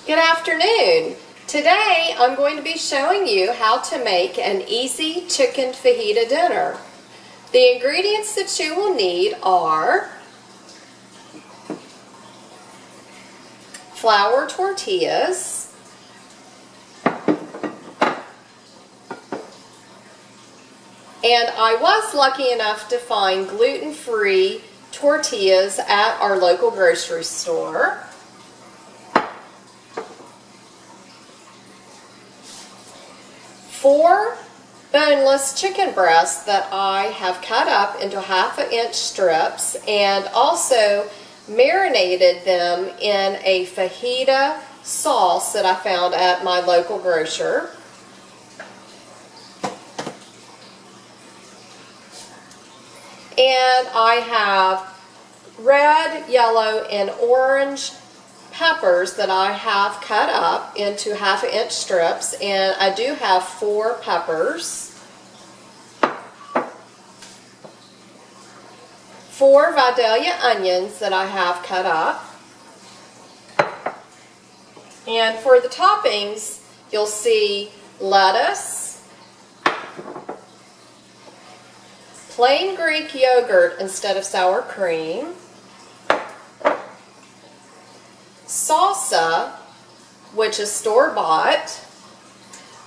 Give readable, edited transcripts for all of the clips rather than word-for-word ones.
Good afternoon. Today I'm going to be showing you how to make an easy chicken fajita dinner. The ingredients that you will need are flour tortillas, and I was lucky enough to find gluten-free tortillas at our local grocery store. 4 boneless chicken breasts that I have cut up into 1/2 inch strips and also marinated them in a fajita sauce that I found at my local grocer. And I have red, yellow, and orange peppers that I have cut up into 1/2 inch strips, and I do have 4 peppers, 4 Vidalia onions that I have cut up, and for the toppings you'll see lettuce, plain Greek yogurt instead of sour cream, salsa, which is store-bought,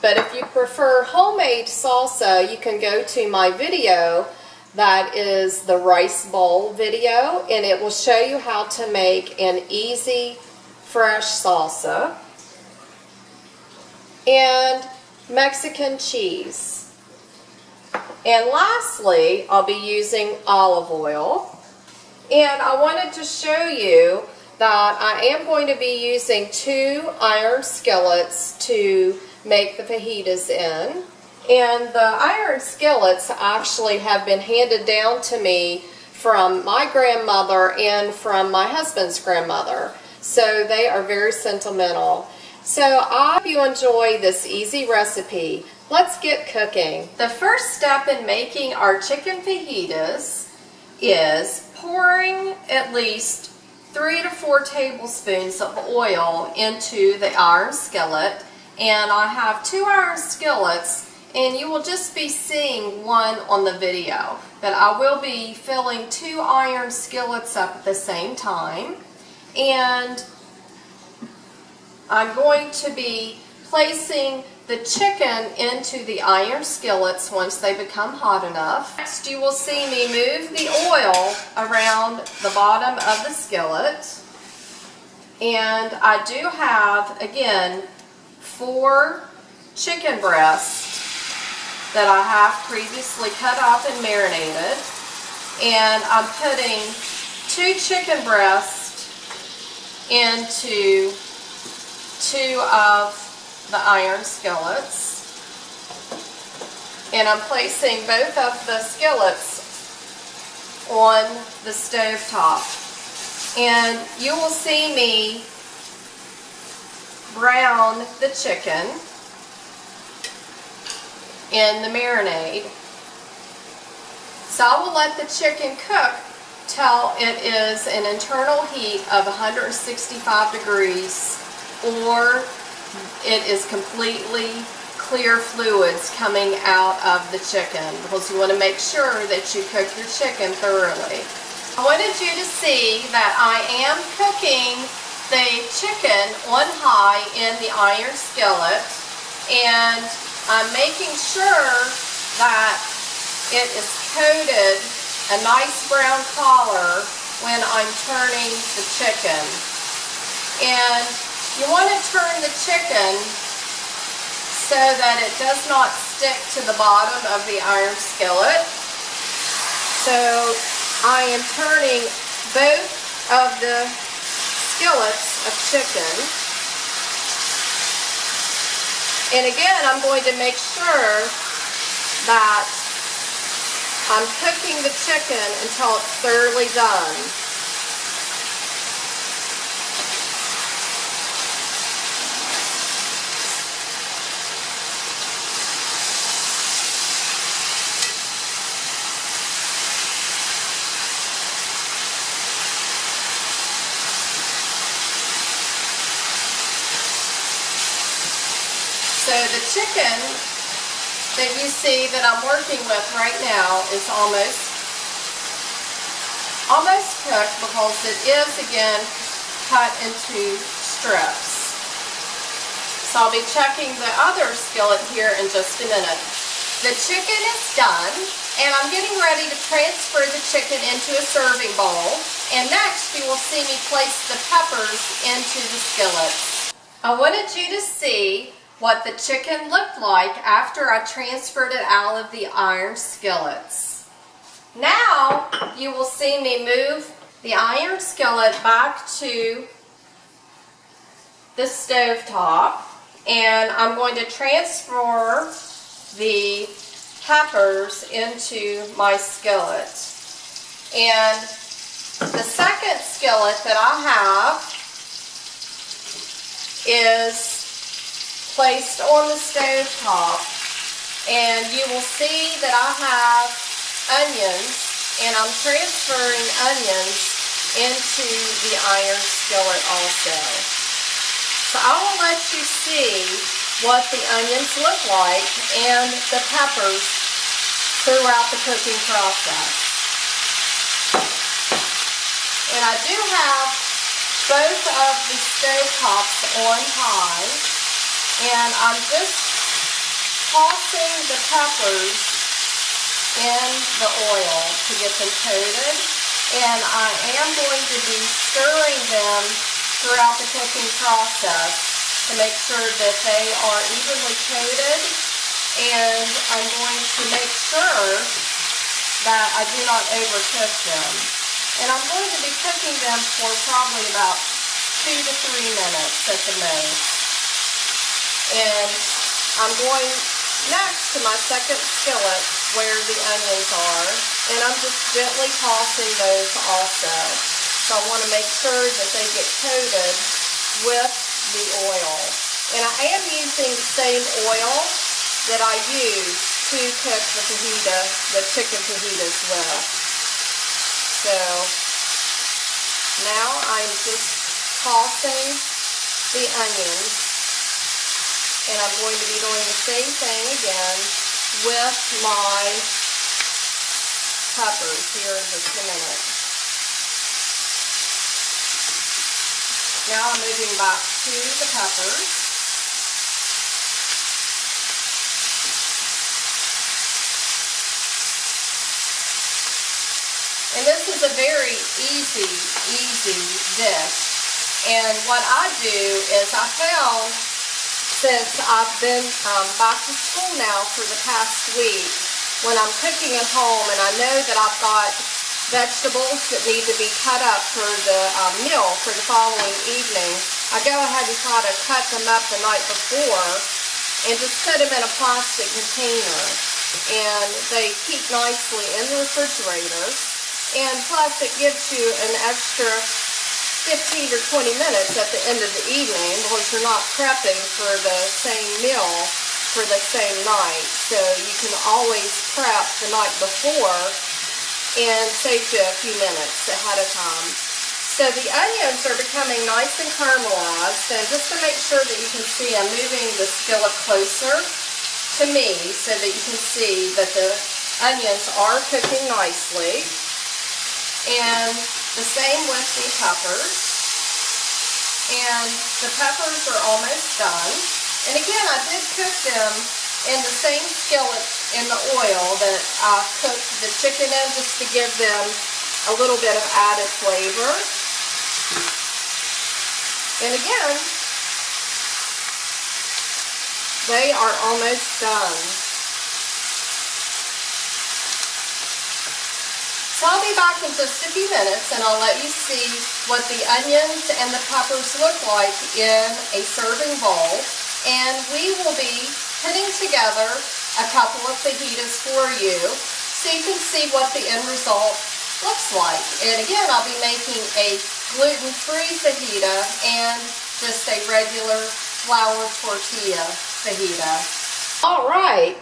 but if you prefer homemade salsa, you can go to my video that is the rice bowl video, and it will show you how to make an easy, fresh salsa, and Mexican cheese. And lastly, I'll be using olive oil, and I wanted to show you that I am going to be using 2 iron skillets to make the fajitas in. And the iron skillets actually have been handed down to me from my grandmother and from my husband's grandmother. So they are very sentimental. So I hope you enjoy this easy recipe. Let's get cooking. The first step in making our chicken fajitas is pouring at least 3 to 4 tablespoons of oil into the iron skillet, and I have 2 iron skillets, and you will just be seeing one on the video, but I will be filling 2 iron skillets up at the same time, and I'm going to be placing the chicken into the iron skillets once they become hot enough. Next, you will see me move the oil around the bottom of the skillet. And I do have, again, 4 chicken breasts that I have previously cut up and marinated. And I'm putting 2 chicken breasts into 2 of the iron skillets, and I'm placing both of the skillets on the stove top, and you will see me brown the chicken in the marinade. So I will let the chicken cook till it is an internal heat of 165 degrees, or it is completely clear fluids coming out of the chicken, because you want to make sure that you cook your chicken thoroughly. I wanted you to see that I am cooking the chicken on high in the iron skillet, and I'm making sure that it is coated a nice brown color when I'm turning the chicken. And you want to turn the chicken so that it does not stick to the bottom of the iron skillet. So I am turning both of the skillets of chicken. And again, I'm going to make sure that I'm cooking the chicken until it's thoroughly done. So the chicken that you see that I'm working with right now is almost cooked because it is again cut into strips. So I'll be checking the other skillet here in just a minute. The chicken is done, and I'm getting ready to transfer the chicken into a serving bowl. And next you will see me place the peppers into the skillets. I wanted you to see what the chicken looked like after I transferred it out of the iron skillets. Now you will see me move the iron skillet back to the stove top, and I'm going to transfer the peppers into my skillet. And the second skillet that I have is placed on the stove top, and you will see that I have onions, and I'm transferring onions into the iron skillet also. So I will let you see what the onions look like and the peppers throughout the cooking process. And I do have both of the stove tops on high, and I'm just tossing the peppers in the oil to get them coated, and I am going to be stirring them throughout the cooking process to make sure that they are evenly coated, and I'm going to make sure that I do not overcook them. And I'm going to be cooking them for probably about 2 to 3 minutes at the most. And I'm going next to my second skillet where the onions are, and I'm just gently tossing those also. So I want to make sure that they get coated with the oil. And I am using the same oil that I use to cook the chicken fajitas with. So now I'm just tossing the onions, and I'm going to be doing the same thing again with my peppers here in just a minute. Now I'm moving back to the peppers. And this is a very easy dish. And what I do is I found, since I've been back to school now for the past week, when I'm cooking at home and I know that I've got vegetables that need to be cut up for the meal for the following evening, I go ahead and try to cut them up the night before and just put them in a plastic container. And they keep nicely in the refrigerator. And plus it gives you an extra 15 or 20 minutes at the end of the evening because you're not prepping for the same meal for the same night. So you can always prep the night before and save you a few minutes ahead of time. So the onions are becoming nice and caramelized, and just to make sure that you can see, I'm moving the skillet closer to me so that you can see that the onions are cooking nicely. And the same with the peppers. And the peppers are almost done. And again, I did cook them in the same skillet in the oil that I cooked the chicken in, just to give them a little bit of added flavor. And again, they are almost done. So I'll be back in just a few minutes, and I'll let you see what the onions and the peppers look like in a serving bowl. And we will be putting together a couple of fajitas for you so you can see what the end result looks like. And again, I'll be making a gluten-free fajita and just a regular flour tortilla fajita. All right,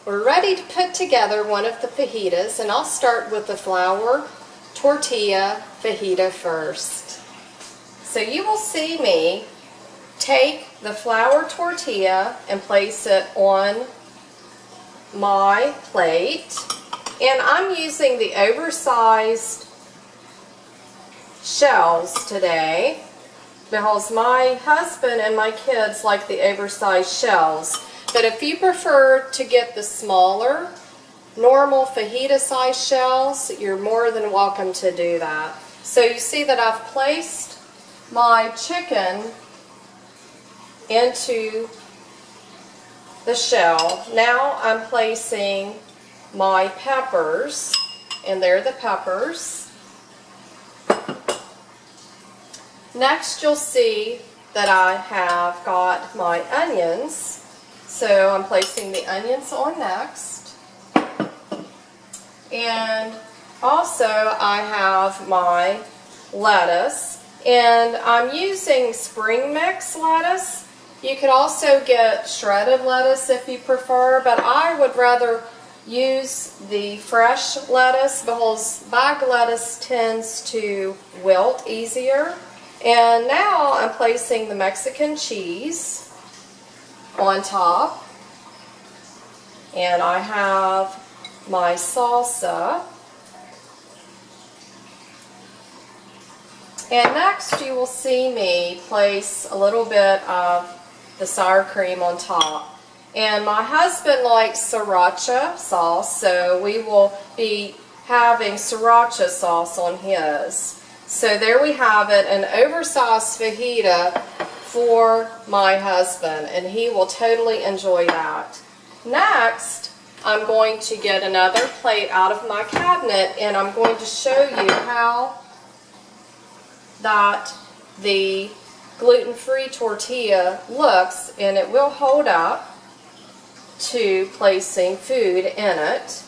we're ready to put together one of the fajitas, and I'll start with the flour tortilla fajita first. So you will see me take the flour tortilla and place it on my plate. And I'm using the oversized shells today because my husband and my kids like the oversized shells. But if you prefer to get the smaller, normal fajita size shells, you're more than welcome to do that. So you see that I've placed my chicken into the shell. Now I'm placing my peppers, and they're the peppers. Next you'll see that I have got my onions. So I'm placing the onions on next. And also I have my lettuce. And I'm using spring mix lettuce. You could also get shredded lettuce if you prefer, but I would rather use the fresh lettuce because bag lettuce tends to wilt easier. And now I'm placing the Mexican cheese on top, and I have my salsa, and next you will see me place a little bit of the sour cream on top. And my husband likes sriracha sauce, so we will be having sriracha sauce on his. So there we have it, an oversized fajita for my husband, and he will totally enjoy that. Next, I'm going to get another plate out of my cabinet, and I'm going to show you how that the gluten-free tortilla looks, and it will hold up to placing food in it.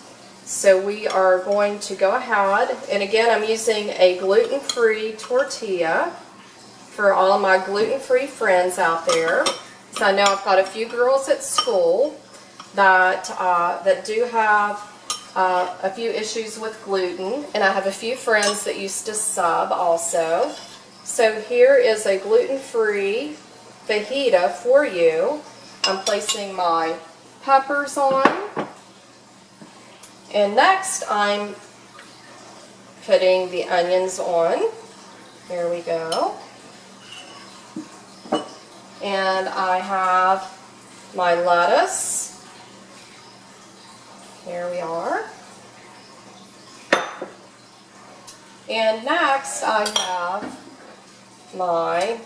So we are going to go ahead, and again I'm using a gluten-free tortilla for all of my gluten-free friends out there. So I know I've got a few girls at school that do have a few issues with gluten, and I have a few friends that used to sub also. So here is a gluten-free fajita for you. I'm placing my peppers on, and next I'm putting the onions on. Here we go. And I have my lettuce. Here we are. And next I have my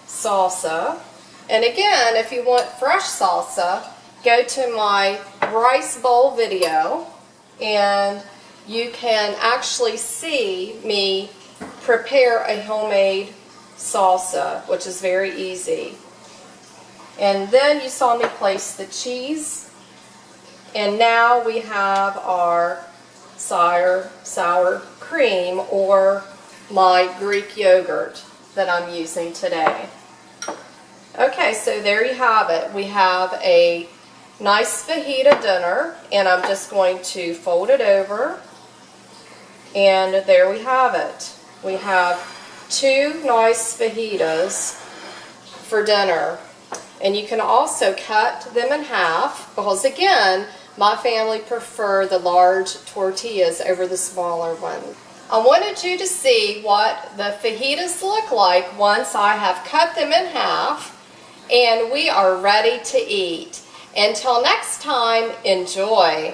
salsa. And again, if you want fresh salsa, go to my rice bowl video and you can actually see me prepare a homemade salsa, which is very easy. And then you saw me place the cheese, and now we have our sour cream, or my Greek yogurt that I'm using today. Okay, so there you have it. We have a nice fajita dinner, and I'm just going to fold it over, and there we have it. We have two nice fajitas for dinner, and you can also cut them in half because again my family prefer the large tortillas over the smaller one. I wanted you to see what the fajitas look like once I have cut them in half, and we are ready to eat. Until next time, enjoy.